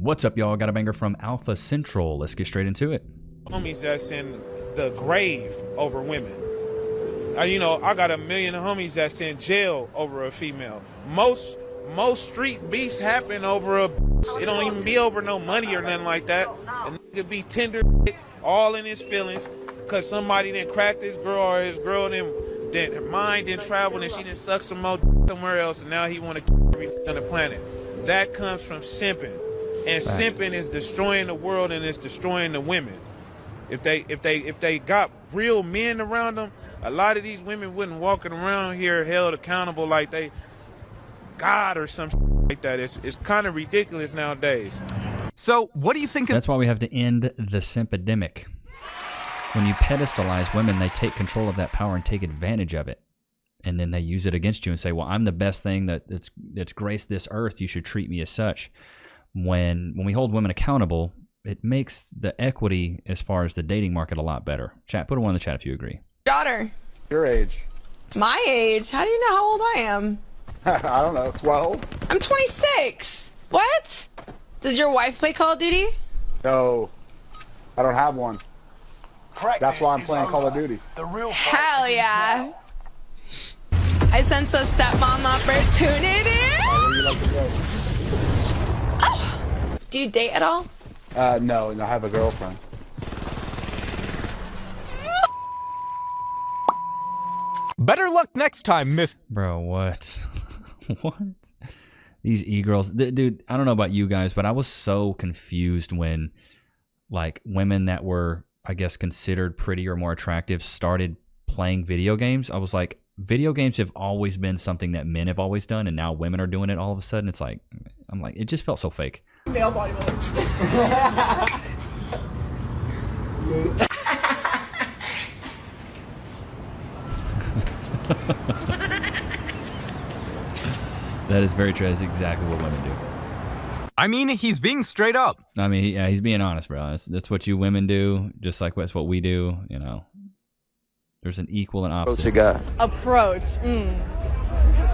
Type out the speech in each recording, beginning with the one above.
What's up, y'all? Got a banger from Alpha Central. Let's get straight into it. Homies that's in the grave over women. You know, I got a million homies that's in jail over a female. Most street beefs happen over a. It don't even be over no money or nothing like that. And it could be tender, all in his feelings, cause somebody didn't crack this girl or his girl then her mind didn't travel and she didn't suck some more somewhere else, and now he want to kill everything on the planet. That comes from simping, and simping is destroying the world and it's destroying the women. If they got real men around them, a lot of these women wouldn't walking around here held accountable like they God or some like that. It's kind of ridiculous nowadays. So what do you think? That's why we have to end the simpidemic. When you pedestalize women, they take control of that power and take advantage of it. And then they use it against you and say, well, I'm the best thing that's graced this earth. You should treat me as such. When we hold women accountable, it makes the equity as far as the dating market a lot better. Chat, put a one in the chat if you agree. Daughter. Your age? My age? How do you know how old I am? I don't know, 12? I'm 26. What? Does your wife play Call of Duty? No, I don't have one. That's why I'm playing Call of Duty. Hell yeah. I sense a stepmom opportunity. Where do you like to go? Oh. Do you date at all? No, I have a girlfriend. Better luck next time, miss. Bro, what? What? These e-girls. Dude, I don't know about you guys, but I was so confused when, like, women that were, I guess, considered pretty or more attractive started playing video games. I was like, video games have always been something that men have always done, and now women are doing it all of a sudden. It's like, I'm like, it just felt so fake. Male bodybuilders. That is very true. That's exactly what women do. I mean, he's being straight up. I mean, yeah, he's being honest, bro. That's what you women do, just like that's what we do, you know. There's an equal and opposite. What you got? Approach.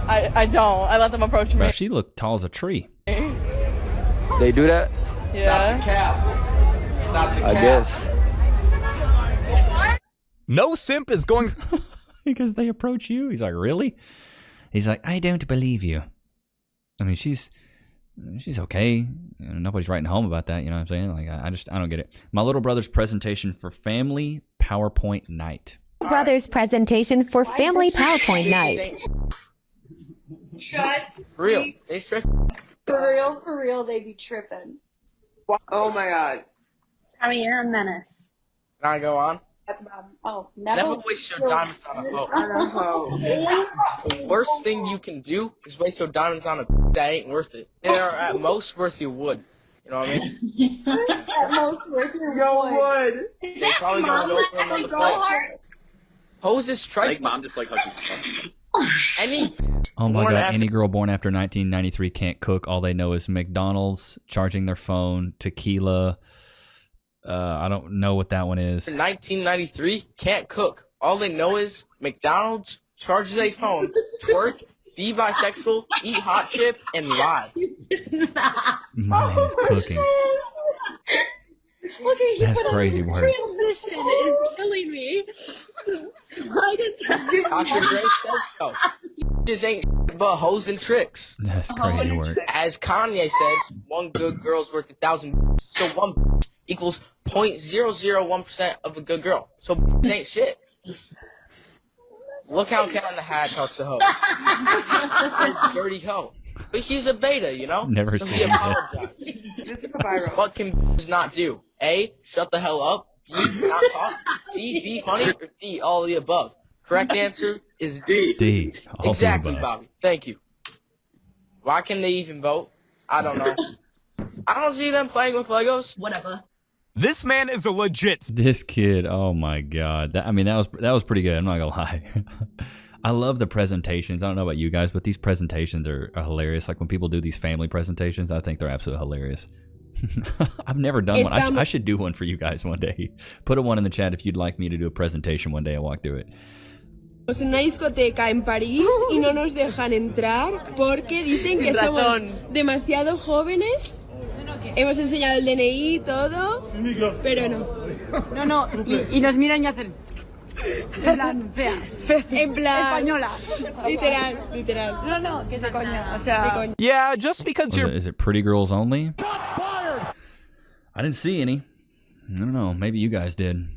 I don't. I let them approach me. Bro, she looked tall as a tree. They do that? Yeah. Not the cap. I guess. No simp is going... Because they approach you? He's like, really? He's like, I don't believe you. I mean, she's okay. Nobody's writing home about that, you know what I'm saying? Like, I don't get it. My little brother's presentation for family PowerPoint night. Brother's presentation for family PowerPoint night. Shut. Real. They trick. For real, they be tripping. Oh my god. I mean, you're a menace. Can I go on? Oh, Never waste your diamonds on a hoe. The worst thing you can do is waste your diamonds on a that ain't worth it. They are at most worth your wood. You know what I mean? At most worth your wood. Is They that probably mom gonna go for another go fight. hard? Hoes is trifling. Mom just like hushes. Any Oh my born God, after- any girl born after 1993 can't cook. All they know is McDonald's, charging their phone, tequila. I don't know what that one is. 1993 can't cook. All they know is McDonald's, charges a phone, twerk, be bisexual, eat hot chip, and lie. My man is cooking. Okay, That's crazy work. Transition is killing me. Dr. Dre says so. Just ain't but hoes and tricks. That's crazy work. As Kanye says, one good girl's worth 1,000. So one equals 0.001% of a good girl. So ain't shit. Look how Cat in the Hat talks to hoes. He's a dirty hoe. But he's a beta, you know? Never so seen he this. apologized. What can not do? A, shut the hell up. B, not talk. C, be funny. Or D, all of the above. Correct answer is D. D. All Exactly, the above. Bobby. Thank you. Why can they even vote? I don't know. I don't see them playing with Legos. Whatever. This man is a legit... This kid, oh my God. That was pretty good. I'm not gonna lie. I love the presentations. I don't know about you guys, but these presentations are hilarious. Like when people do these family presentations, I think they're absolutely hilarious. I've never done one. I should do one for you guys one day. Put a one in the chat if you'd like me to do a presentation one day and walk through it. Estamos en una discoteca en París y no nos dejan entrar porque dicen que somos demasiado jóvenes Hemos enseñado el DNI, todo, pero no. No, y nos miran y hacen. En plan, feas. En plan. Españolas. Literal. No, que es de coña. O sea. Yeah, just because you're. Is it pretty girls only? I didn't see any. I don't know. Maybe you guys did.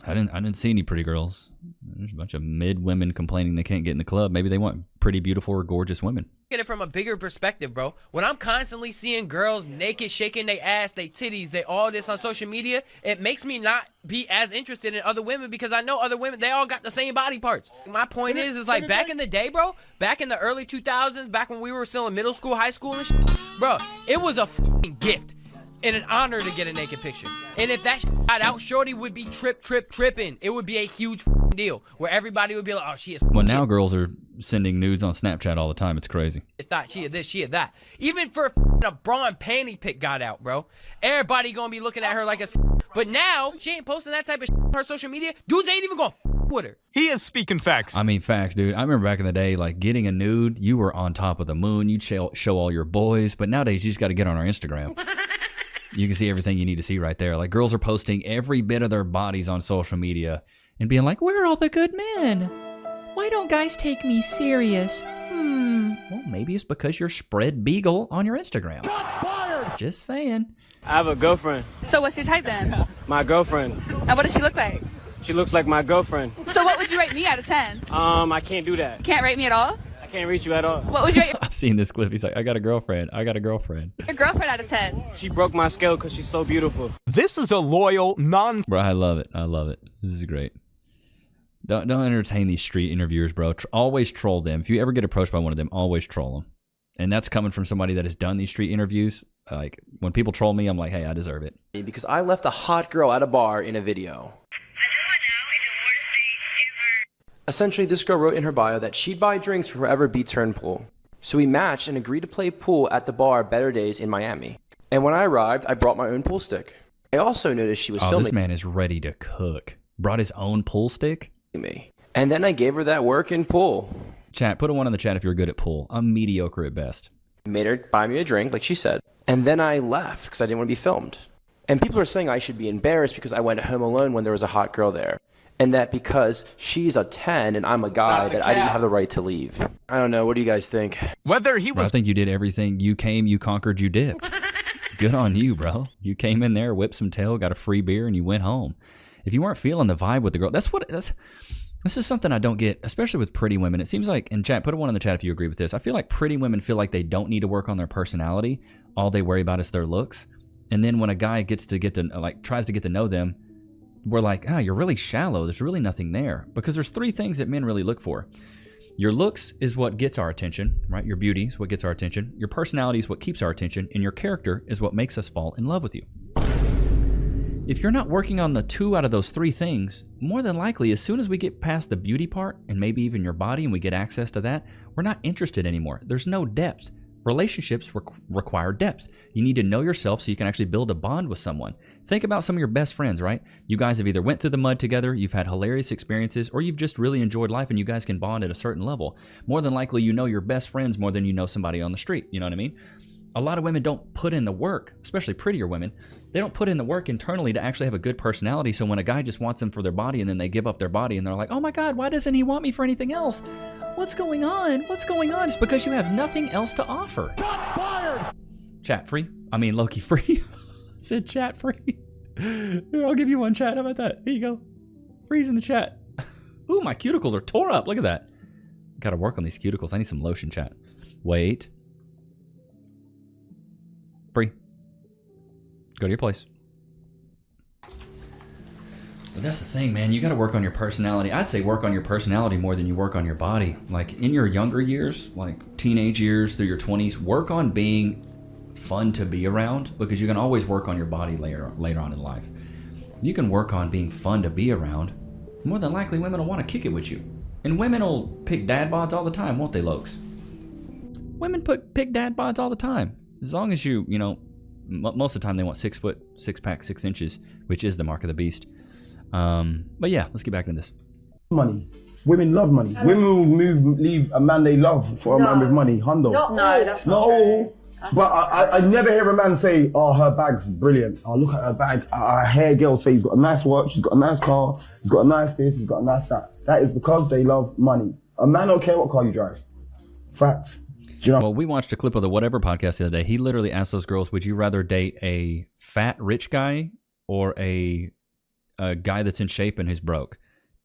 I didn't see any pretty girls. There's a bunch of mid women complaining they can't get in the club. Maybe they want pretty, beautiful, or gorgeous women. Get it from a bigger perspective, bro. When I'm constantly seeing girls naked, shaking their ass, their titties, they all this on social media, it makes me not be as interested in other women because I know other women, they all got the same body parts. My point is like back in the day, bro, back in the early 2000s, back when we were still in middle school, high school and shit, bro, it was a fucking gift and an honor to get a naked picture. And if that shit got out, shorty would be tripping. It would be a huge deal where everybody would be like, oh, she is. Well, now girls are sending nudes on Snapchat all the time. It's crazy. She had this, she had that. Even for a bra and panty pic got out, bro. Everybody gonna be looking at her like a. But now she ain't posting that type of on her social media. Dudes ain't even gonna with her. He is speaking facts. I mean, facts, dude. I remember back in the day, like getting a nude, you were on top of the moon. You'd show all your boys. But nowadays, you just got to get on our Instagram. You can see everything you need to see right there. Like girls are posting every bit of their bodies on social media and being like, where are all the good men? Why don't guys take me serious? Well, maybe it's because you're spread beagle on your Instagram. Just saying. I have a girlfriend. So what's your type then? My girlfriend. And what does she look like? She looks like my girlfriend. So what would you rate me out of 10? I can't do that. Can't rate me at all? I can't reach you at all. What would you rate I've seen this clip. He's like, I got a girlfriend. your girlfriend out of 10? She broke my scale because she's so beautiful. This is a loyal, Bro, I love it. I love it. This is great. Don't entertain these street interviewers, bro. Always troll them. If you ever get approached by one of them, always troll them. And that's coming from somebody that has done these street interviews. Like, when people troll me, I'm like, hey, I deserve it. Because I left a hot girl at a bar in a video. Essentially, this girl wrote in her bio that she'd buy drinks for whoever beats her in pool. So we matched and agreed to play pool at the bar Better Days in Miami. And when I arrived, I brought my own pool stick. I also noticed she was filming. This man is ready to cook. Brought his own pool stick? Me. And then I gave her that work in pool. Chat, put a 1 in the chat if you're good at pool. I'm mediocre at best. Made her buy me a drink, like she said. And then I left because I didn't want to be filmed. And people are saying I should be embarrassed because I went home alone when there was a hot girl there. And that because she's a 10 and I'm a guy, that I didn't have the right to leave. I don't know. What do you guys think? Whether he was... I think you did everything. You came, you conquered, you dipped. Good on you, bro. You came in there, whipped some tail, got a free beer, and you went home. If you weren't feeling the vibe with the girl, this is something I don't get, especially with pretty women. It seems like, in chat, put a 1 in the chat if you agree with this. I feel like pretty women feel like they don't need to work on their personality. All they worry about is their looks. And then when a guy tries to get to know them, we're like, you're really shallow. There's really nothing there. Because there's 3 things that men really look for. Your looks is what gets our attention, right? Your beauty is what gets our attention. Your personality is what keeps our attention. And your character is what makes us fall in love with you. If you're not working on the 2 out of those 3 things, more than likely, as soon as we get past the beauty part and maybe even your body and we get access to that, we're not interested anymore. There's no depth. Relationships require depth. You need to know yourself so you can actually build a bond with someone. Think about some of your best friends, right? You guys have either went through the mud together, you've had hilarious experiences, or you've just really enjoyed life and you guys can bond at a certain level. More than likely, you know your best friends more than you know somebody on the street. You know what I mean? A lot of women don't put in the work, especially prettier women. They don't put in the work internally to actually have a good personality. So when a guy just wants them for their body and then they give up their body and they're like, oh my God, why doesn't he want me for anything else? What's going on? What's going on? It's because you have nothing else to offer. Shots fired! Chat free? I mean, Loki free. Said chat free. Here, I'll give you 1 chat. How about that? Here you go. Freeze in the chat. Ooh, my cuticles are tore up. Look at that. Got to work on these cuticles. I need some lotion, chat. Wait. Free. Go to your place. But that's the thing, man. You got to work on your personality. I'd say work on your personality more than you work on your body. Like in your younger years, like teenage years through your 20s, work on being fun to be around because you can always work on your body later on in life. You can work on being fun to be around. More than likely, women will want to kick it with you. And women will pick dad bods all the time, won't they, Lokes? Women pick dad bods all the time. As long as you know, most of the time they want 6 foot, 6 pack, 6 inches, which is the mark of the beast. But yeah, let's get back into this. Money. Women love money. Women will leave a man they love for a man with money. Hundo. No, that's not true. But I never hear a man say, oh, her bag's brilliant. Oh, look at her bag. I hear girls say he's got a nice watch, he's got a nice car, he's got a nice this, he's got a nice that. That is because they love money. A man don't care what car you drive. Facts. You know? Well, we watched a clip of the Whatever podcast the other day. He literally asked those girls, would you rather date a fat, rich guy or a guy that's in shape and who's broke?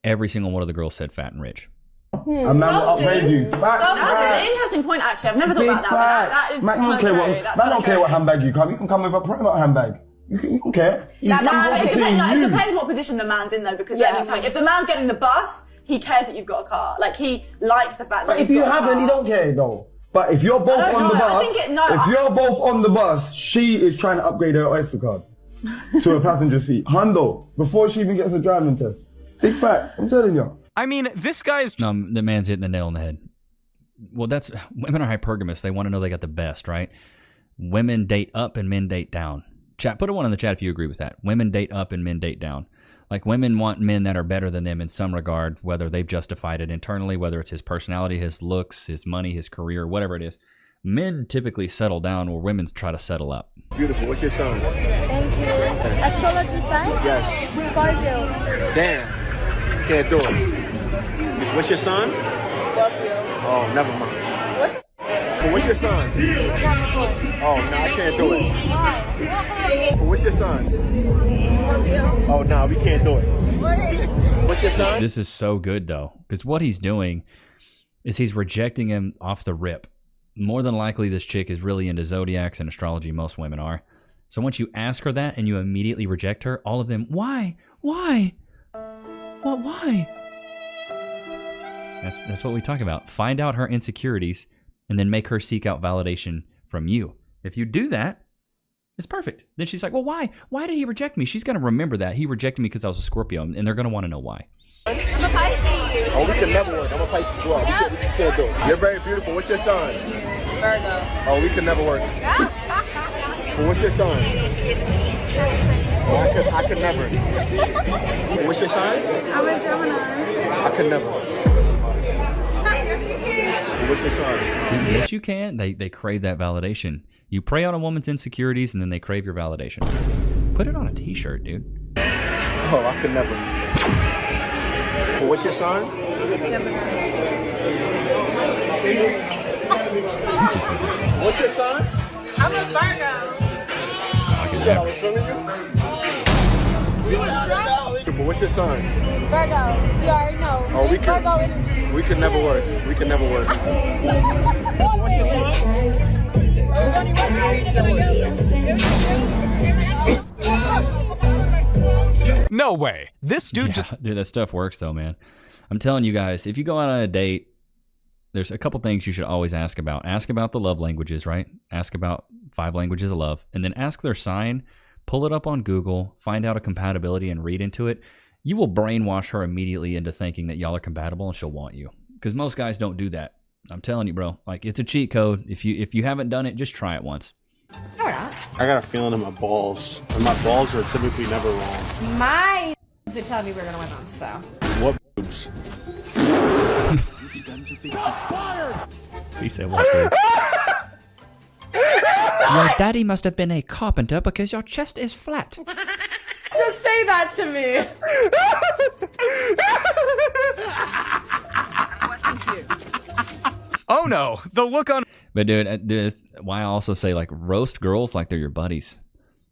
Every single one of the girls said fat and rich. A man will upgrade you. That's an interesting point, actually. I've never thought about that. That is man don't care what handbag you come. You can come with a private handbag. You can care. It depends what position the man's in, though, because let me tell you, if the man's getting the bus, he cares that you've got a car. Like, he likes the fact that if you haven't, he don't care, though. But if you're both on the bus, if you're both on the bus, she is trying to upgrade her Oyster card to a passenger seat. Hundo, before she even gets a driving test. Big facts, I'm telling you. I mean, this guy is... The man's hitting the nail on the head. Well, women are hypergamous. They want to know they got the best, right? Women date up and men date down. Chat, put a one in the chat if you agree with that. Women date up and men date down. Like, women want men that are better than them in some regard, whether they've justified it internally, whether it's his personality, his looks, his money, his career, whatever it is. Men typically settle down where women try to settle up. Beautiful. What's your sign? Thank you. Astrology sign? Yes. Scorpio. Damn. Can't do it. What's your sign? Scorpio. Oh, never mind. What? What's your sign? Oh, no, I can't do it. Why? What's your sign? Scorpio. Oh, no, we can't do it. What's your sign? This is so good, though, because what he's doing is he's rejecting him off the rip. More than likely, this chick is really into zodiacs and astrology. Most women are. So once you ask her that and you immediately reject her, all of them, why? Why? Well, why? That's what we talk about. Find out her insecurities and then make her seek out validation from you. If you do that, it's perfect. Then she's like, well, why? Why did he reject me? She's going to remember that. He rejected me because I was a Scorpio, and they're going to want to know why. I'm a Pisces. Oh, we can never work. I'm a Pisces as well. Yeah. We can't do it. You're very beautiful. What's your sign? Virgo. Oh, we can never work. Well, what's your sign? Oh, I could never. Well, what's your sign? I'm a Gemini. I could never. Well, what's your sign? Yes, you can. They crave that validation. You prey on a woman's insecurities, and then they crave your validation. Put it on a t-shirt, dude. Oh, I could never. Well, what's your sign? Gemini. What's your sign? I'm a Virgo. I was feeling you. What's your sign? Virgo. You already know. Oh, we can. Virgo energy. We can never work. We can never work. What's your sign? No way. This dude Dude, that stuff works though, man. I'm telling you guys, if you go out on a date, there's a couple things you should always ask about. Ask about the love languages, right? Ask about 5 languages of love, and then ask their sign. Pull it up on Google, find out a compatibility, and read into it. You will brainwash her immediately into thinking that y'all are compatible, and she'll want you. Because most guys don't do that. I'm telling you, bro. Like, it's a cheat code. If you haven't done it, just try it once. All right. I got a feeling in my balls, and my balls are typically never wrong. My boobs are telling me we're gonna win them, so. What boobs? He said what? Your daddy must have been a carpenter because your chest is flat. Just say that to me. Oh no, the look on... But dude, that's why I also say, like, roast girls like they're your buddies.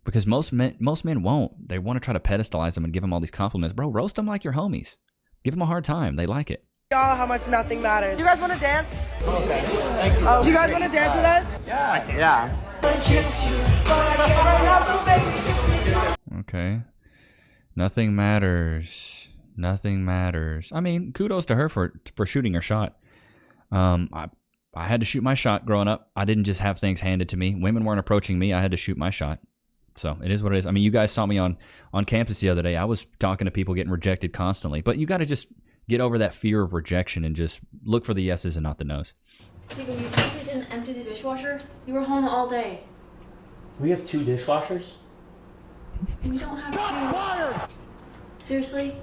Because most men won't. They want to try to pedestalize them and give them all these compliments. Bro, roast them like your homies. Give them a hard time. They like it. Y'all, how much nothing matters. Do you guys want to dance? Okay. Thank you. Do you guys want to dance with us? Yeah. Okay. Nothing matters. Nothing matters. I mean, kudos to her for shooting her shot. I had to shoot my shot growing up. I didn't just have things handed to me. Women weren't approaching me. I had to shoot my shot. So it is what it is. I mean, you guys saw me on campus the other day. I was talking to people getting rejected constantly. But you got to just get over that fear of rejection and just look for the yeses and not the nos. Steven, you seriously didn't empty the dishwasher? You were home all day. We have 2 dishwashers? We don't have 2. Seriously?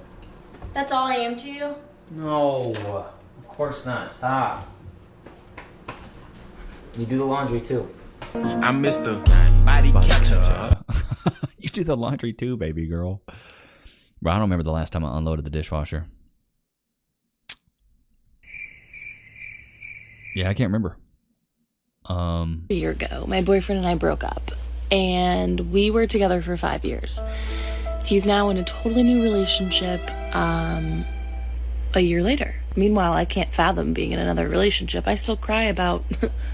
That's all I am to you? No, of course not. Stop. You do the laundry too. I'm Mr. Body Catcher. You do the laundry too, baby girl. Bro, I don't remember the last time I unloaded the dishwasher. Yeah, I can't remember. A year ago, my boyfriend and I broke up, and we were together for 5 years. He's now in a totally new relationship a year later. Meanwhile, I can't fathom being in another relationship. I still cry about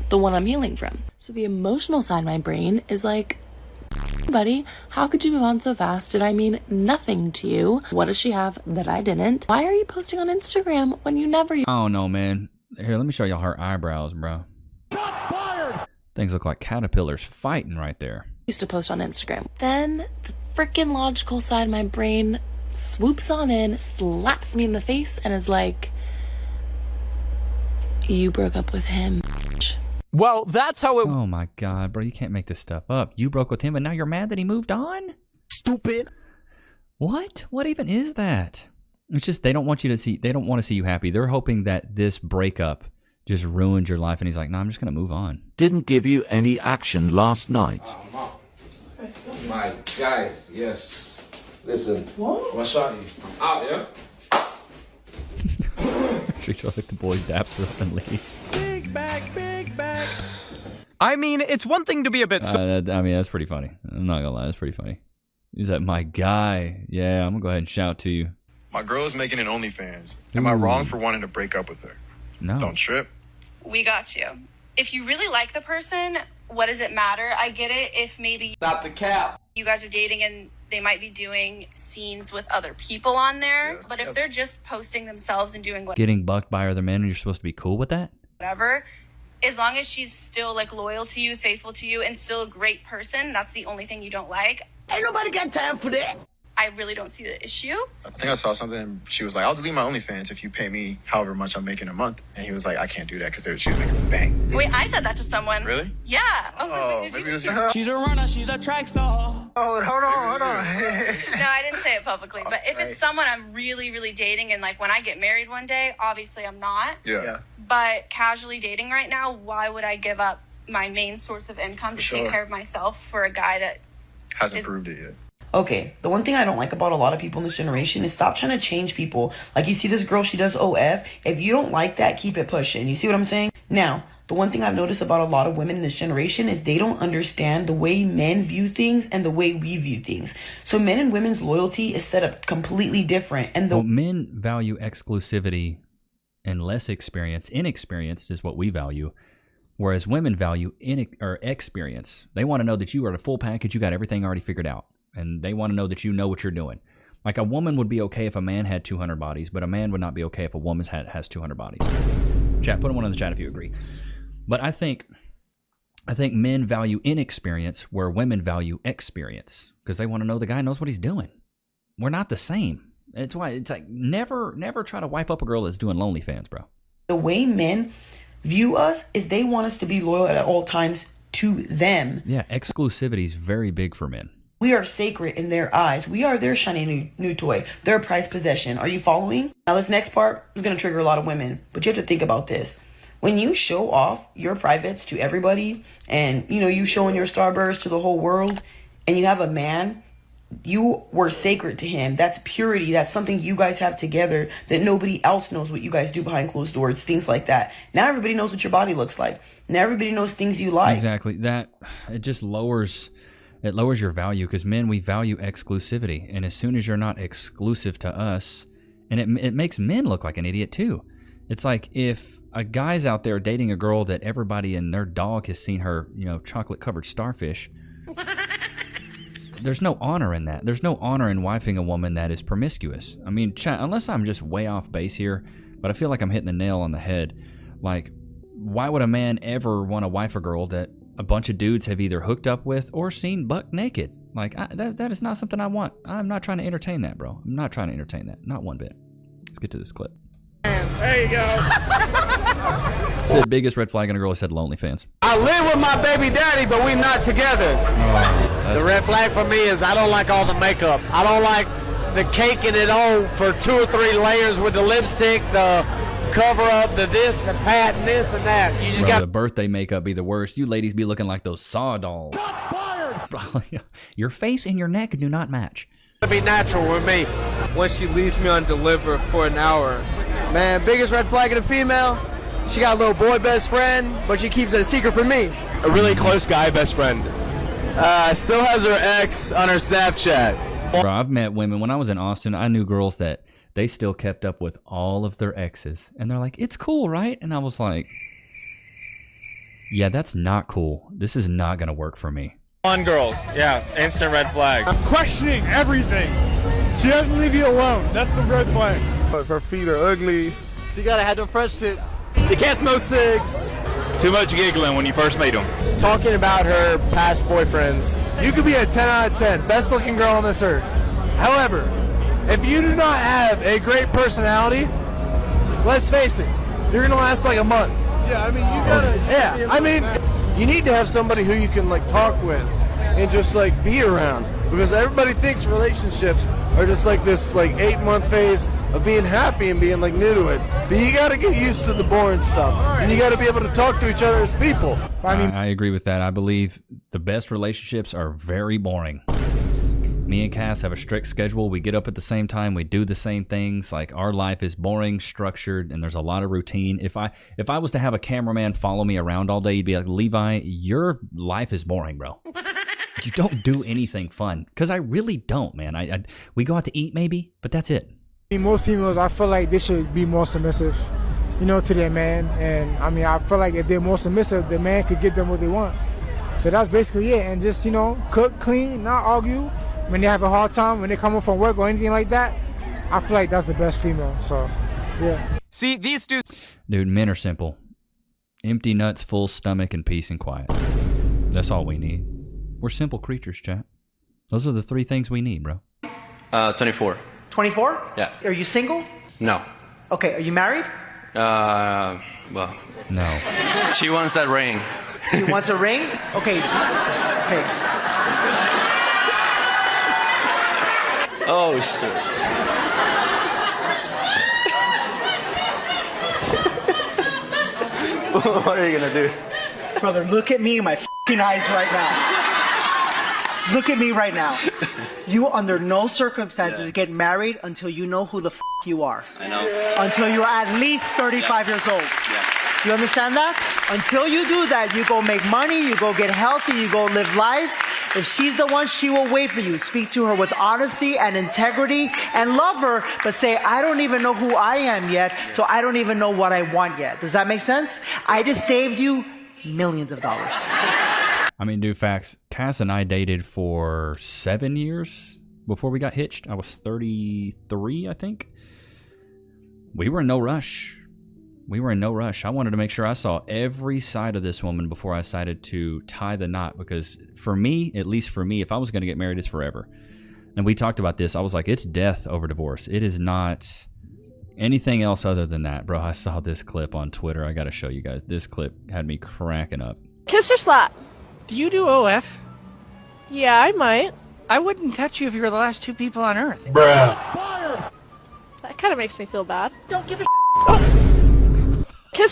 the one I'm healing from. So the emotional side of my brain is like, buddy, how could you move on so fast? Did I mean nothing to you? What does she have that I didn't? Why are you posting on Instagram when you never... Oh no, man. Here, let me show y'all her eyebrows, bro. Shots fired! Things look like caterpillars fighting right there. Used to post on Instagram. Then the freaking logical side of my brain swoops on in, slaps me in the face, and is like, you broke up with him. Well, that's how it... Oh my god, bro, you can't make this stuff up. You broke with him and now you're mad that he moved on? Stupid. What? What even is that? It's just they don't want to see you happy. They're hoping that this breakup just ruined your life, and he's like, no, I'm just gonna move on. Didn't give you any action last night. My guy, yes. Listen, what shot you? Out, yeah? Treat you like the boys daps her up and leave. Big bag. I mean, it's one thing to be a bit... I mean, that's pretty funny. I'm not gonna lie, that's pretty funny. He's like, my guy. Yeah, I'm gonna go ahead and shout to you. My girl's making an OnlyFans. Am I wrong for wanting to break up with her? No. Don't trip. We got you. If you really like the person, what does it matter? I get it if maybe... Stop the cap. You guys are dating and they might be doing scenes with other people on there. But if they're just posting themselves and doing Getting bucked by other men and you're supposed to be cool with that? whatever, as long as she's still like loyal to you, faithful to you, and still a great person, that's the only thing you don't like. Ain't nobody got time for that. I really don't see the issue. I think I saw something. She was like, I'll delete my OnlyFans if you pay me however much I'm making a month. And he was like, I can't do that because she was making bang. Wait, I said that to someone. Really? Yeah. I was like, wait, maybe did it was you? you. She's a runner, she's a track star. Oh, hold on. No, I didn't say it publicly. But if it's someone I'm really, really dating, and like when I get married one day, obviously I'm not. Yeah. But casually dating right now, why would I give up my main source of income to take care of myself for a guy that hasn't proved it yet? Okay, the one thing I don't like about a lot of people in this generation is stop trying to change people. Like, you see this girl, she does OF. If you don't like that, keep it pushing. You see what I'm saying? Now, the one thing I've noticed about a lot of women in this generation is they don't understand the way men view things and the way we view things. So men and women's loyalty is set up completely different. And well, men value exclusivity and less experience. Inexperienced is what we value. Whereas women value experience. They want to know that you are the full package, you got everything already figured out. And they want to know that you know what you're doing. Like a woman would be okay if a man had 200 bodies, but a man would not be okay if a woman has 200 bodies. Chat, put one in the chat if you agree. But I think men value inexperience where women value experience because they want to know the guy knows what he's doing. We're not the same. It's why it's like never try to wipe up a girl that's doing OnlyFans, bro. The way men view us is they want us to be loyal at all times to them. Yeah, exclusivity is very big for men. We are sacred in their eyes. We are their shiny new toy, their prized possession. Are you following? Now, this next part is going to trigger a lot of women, but you have to think about this. When you show off your privates to everybody and, you showing your Starburst to the whole world and you have a man, you were sacred to him. That's purity. That's something you guys have together that nobody else knows what you guys do behind closed doors, things like that. Now everybody knows what your body looks like. Now everybody knows things you like. Exactly. It just lowers your value because men, we value exclusivity. And as soon as you're not exclusive to us, and it makes men look like an idiot too. It's like if a guy's out there dating a girl that everybody and their dog has seen her, chocolate covered starfish. There's no honor in that. There's no honor in wifing a woman that is promiscuous. I mean, unless I'm just way off base here, but I feel like I'm hitting the nail on the head. Like, why would a man ever want to wife a girl that a bunch of dudes have either hooked up with or seen buck naked? Like, that is not something I want. I'm not trying to entertain that, bro. I'm not trying to entertain that. Not one bit. Let's get to this clip. There you go. Said biggest red flag in a girl said OnlyFans. I live with my baby daddy, but we're not together. The red flag for me is I don't like all the makeup. I don't like the caking it on for 2 or 3 layers with the lipstick, the cover up, the this, the pat, and this and that. You just Bro, got the birthday makeup be the worst. You ladies be looking like those saw dolls. Bro, your face and your neck do not match. to be natural with me. When she leaves me on deliver for an hour. Man, biggest red flag in a female, she got a little boy best friend, but she keeps it a secret from me. A really close guy best friend. Still has her ex on her Snapchat. Bro, I've met women. When I was in Austin, I knew girls that they still kept up with all of their exes. And they're like, it's cool, right? And I was like, yeah, that's not cool. This is not going to work for me. On girls, yeah, instant red flag. I'm questioning everything. She doesn't leave you alone. That's the red flag. If her feet are ugly. She gotta have them French tips. You can't smoke cigs. Too much giggling when you first meet them. Talking about her past boyfriends. You could be a 10 out of 10, best looking girl on this earth. However, if you do not have a great personality, let's face it, you're gonna last like a month. Yeah, I mean, you gotta. Yeah, I mean, you need to have somebody who you can like talk with and just like be around, because everybody thinks relationships are just like this like 8-month phase of being happy and being like new to it. But you gotta get used to the boring stuff, and you gotta be able to talk to each other as people. I mean, I agree with that. I believe the best relationships are very boring. Me and Cass have a strict schedule. We get up at the same time. We do the same things. Like, our life is boring, structured, and there's a lot of routine. If I was to have a cameraman follow me around all day, he'd be like, Levi, your life is boring, bro. You don't do anything fun. Because I really don't, man. We go out to eat maybe, but that's it. Most females, I feel like they should be more submissive, to their man. And I mean, I feel like if they're more submissive, the man could give them what they want. So that's basically it. And just, cook, clean, not argue. When they have a hard time, when they come home from work or anything like that, I feel like that's the best female. So, yeah. See, these dudes... Dude, men are simple. Empty nuts, full stomach, and peace and quiet. That's all we need. We're simple creatures, chat. Those are the 3 things we need, bro. 24. 24? Yeah. Are you single? No. Okay, are you married? Well. No. She wants that ring. She wants a ring? Okay. Okay. Oh, shit. What are you gonna do? Brother, look at me in my f***ing eyes right now. Look at me right now. You, under no circumstances, get married until you know who the f*** you are. I know. Until you're at least 35 years old. Yeah. You understand that? Until you do that, you go make money, you go get healthy, you go live life. If she's the one, she will wait for you. Speak to her with honesty and integrity and love her, but say, I don't even know who I am yet, so I don't even know what I want yet. Does that make sense? I just saved you millions of dollars. I mean, dude, facts. Cass and I dated for 7 years before we got hitched. I was 33, I think. We were in no rush. I wanted to make sure I saw every side of this woman before I decided to tie the knot, because for me, at least for me, if I was going to get married, it's forever. And we talked about this. I was like, it's death over divorce. It is not anything else other than that. Bro, I saw this clip on Twitter. I got to show you guys. This clip had me cracking up. Kiss or slap? Do you do OF? Yeah, I might. I wouldn't touch you if you were the last 2 people on Earth. Bruh. That kind of makes me feel bad. Don't give a Kiss.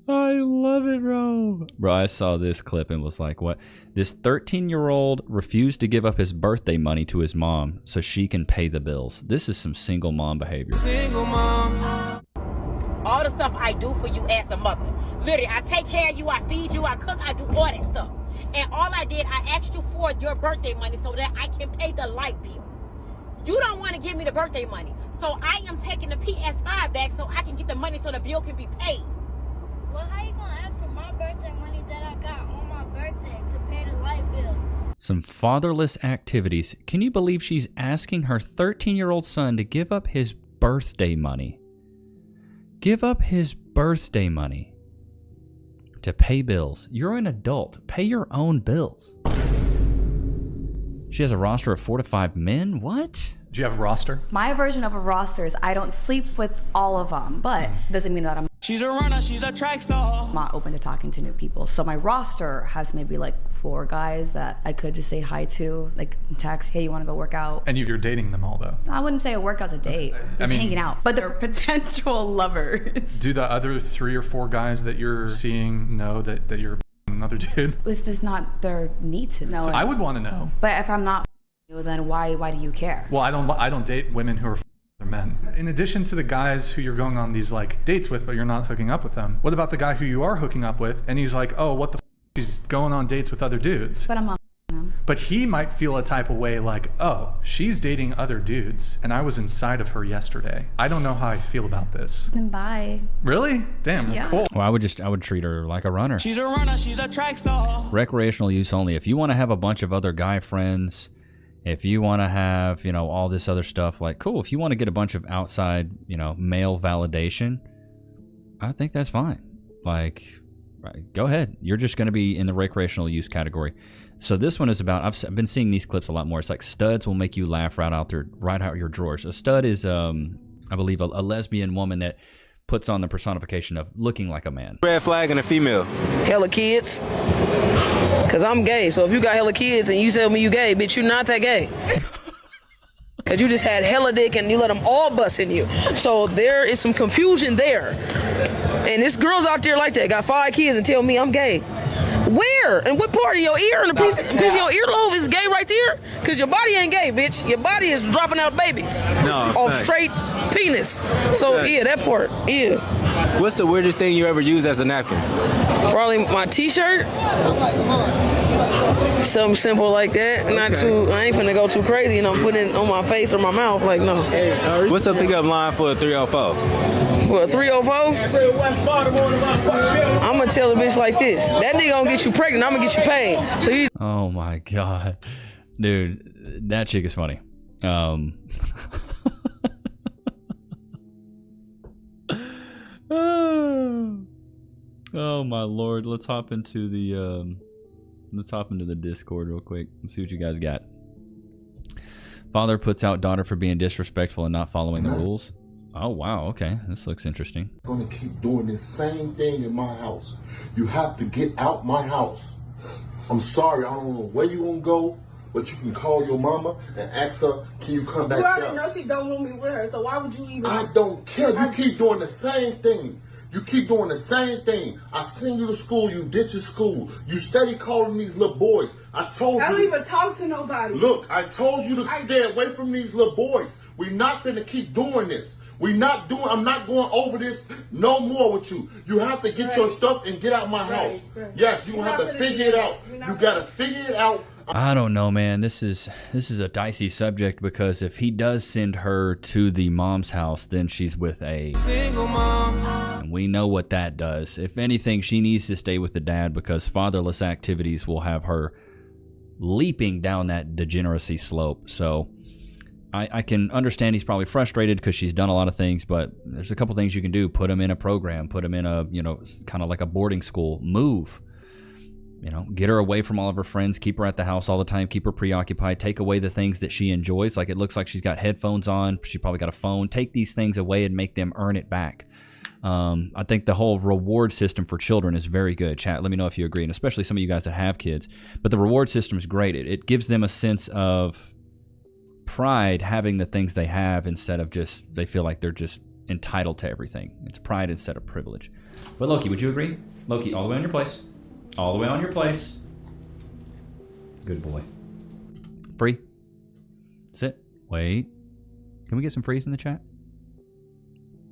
I love it, bro. Bro, I saw this clip and was like, what? This 13-year-old refused to give up his birthday money to his mom so she can pay the bills. This is some single mom behavior. Single mom. All the stuff I do for you as a mother. Literally, I take care of you, I feed you, I cook, I do all that stuff. And all I did, I asked you for your birthday money so that I can pay the light bill. You don't want to give me the birthday money. So I am taking the PS5 back so I can get the money so the bill can be paid. Well, how you gonna ask for my birthday money that I got on my birthday to pay the light bill? Some fatherless activities. Can you believe she's asking her 13-year-old son to give up his birthday money? Give up his birthday money to pay bills. You're an adult. Pay your own bills. She has a roster of 4 to 5 men? What? Do you have a roster? My version of a roster is I don't sleep with all of them, but doesn't mean that I'm She's a runner, she's a track star. not open to talking to new people. So my roster has maybe like 4 guys that I could just say hi to, like text, hey, you want to go work out? And you're dating them all, though. I wouldn't say a workout's a date. It's hanging out. But they're potential lovers. Do the other 3 or 4 guys that you're seeing know that you're another dude? It's just not their need to know. So I would want to know. But if I'm not you, then why do you care? Well, I don't date women who are other men. In addition to the guys who you're going on these like dates with, but you're not hooking up with them. What about the guy who you are hooking up with, and he's like, oh, what the she's going on dates with other dudes? But I'm not them. But he might feel a type of way like, oh, she's dating other dudes, and I was inside of her yesterday. I don't know how I feel about this. Then bye. Really? Damn, Yeah. cool. Well, I would treat her like a runner. She's a runner, she's a track star. Recreational use only. If you want to have a bunch of other guy friends, if you want to have, all this other stuff, like, cool. If you want to get a bunch of outside, male validation, I think that's fine. Like, right, go ahead. You're just going to be in the recreational use category. So this one is about, I've been seeing these clips a lot more. It's like studs will make you laugh right out your drawers. A stud is, I believe, a lesbian woman that puts on the personification of looking like a man. Red flag and a female. Hella kids. Cause I'm gay, so if you got hella kids and you tell me you gay, bitch, you're not that gay. Cause you just had hella dick and you let them all bust in you. So there is some confusion there. And this girls out there like that, got 5 kids and tell me I'm gay. Where? And what part of your ear and the piece of your earlobe is gay right there? Cause your body ain't gay, bitch. Your body is dropping out babies. No. Off Thanks. straight penis. So yeah, that part, yeah. What's the weirdest thing you ever used as a napkin? Probably my t-shirt. Something simple like that. Not too, I ain't finna go too crazy and I'm putting it on my face or my mouth. Like, no. What's the pickup line for a 304? What, 304? I'm gonna tell a bitch like this. That nigga gonna get you pregnant, I'm gonna get you paid. So you. Oh my God. Dude, that chick is funny. Oh my Lord. Let's hop into the Discord real quick and see what you guys got. Father puts out daughter for being disrespectful and not following the rules. Oh wow, okay. This looks interesting. I'm gonna keep doing the same thing in my house. You have to get out my house. I'm sorry, I don't know where you gonna go, but you can call your mama and ask her, can you come back down? You already know she don't want me with her, so why would you even... I don't care. You keep doing the same thing. You keep doing the same thing. I send you to school, you ditch your school. You steady calling these little boys. I told you. I don't even talk to nobody. Look, I told you to stay away from these little boys. We're not gonna keep doing this. I'm not going over this no more with you. You have to get your stuff and get out my house. Yes, you have to figure it out. You gotta figure it out. I don't know, man. This is a dicey subject because if he does send her to the mom's house, then she's with a Single mom. and we know what that does. If anything, she needs to stay with the dad because fatherless activities will have her leaping down that degeneracy slope. So I can understand he's probably frustrated because she's done a lot of things, but there's a couple things you can do. Put him in a program, put him in a, kind of like a boarding school, move. Get her away from all of her friends, keep her at the house all the time, keep her preoccupied, take away the things that she enjoys. Like it looks like she's got headphones on, she probably got a phone. Take these things away and make them earn it back. I think the whole reward system for children is very good. Chat, let me know if you agree, and especially some of you guys that have kids. But the reward system is great. It gives them a sense of pride having the things they have instead of just, they feel like they're just entitled to everything. It's pride instead of privilege. But Loki, would you agree? Loki, all the way on your place. All the way on your place. Good boy. Free. Sit. Wait. Can we get some frees in the chat?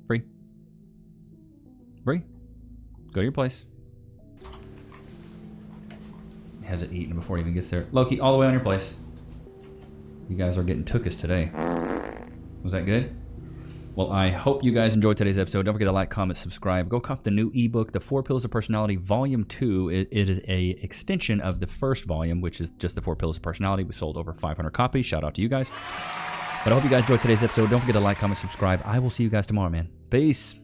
Free. Free. Go to your place. Has it eaten before it even gets there? Loki, all the way on your place. You guys are getting tookus today. Was that good? Well, I hope you guys enjoyed today's episode. Don't forget to like, comment, subscribe. Go cop the new ebook, The 4 Pillars of Personality, Volume 2. It is a extension of the first volume, which is just The 4 Pillars of Personality. We sold over 500 copies. Shout out to you guys. But I hope you guys enjoyed today's episode. Don't forget to like, comment, subscribe. I will see you guys tomorrow, man. Peace.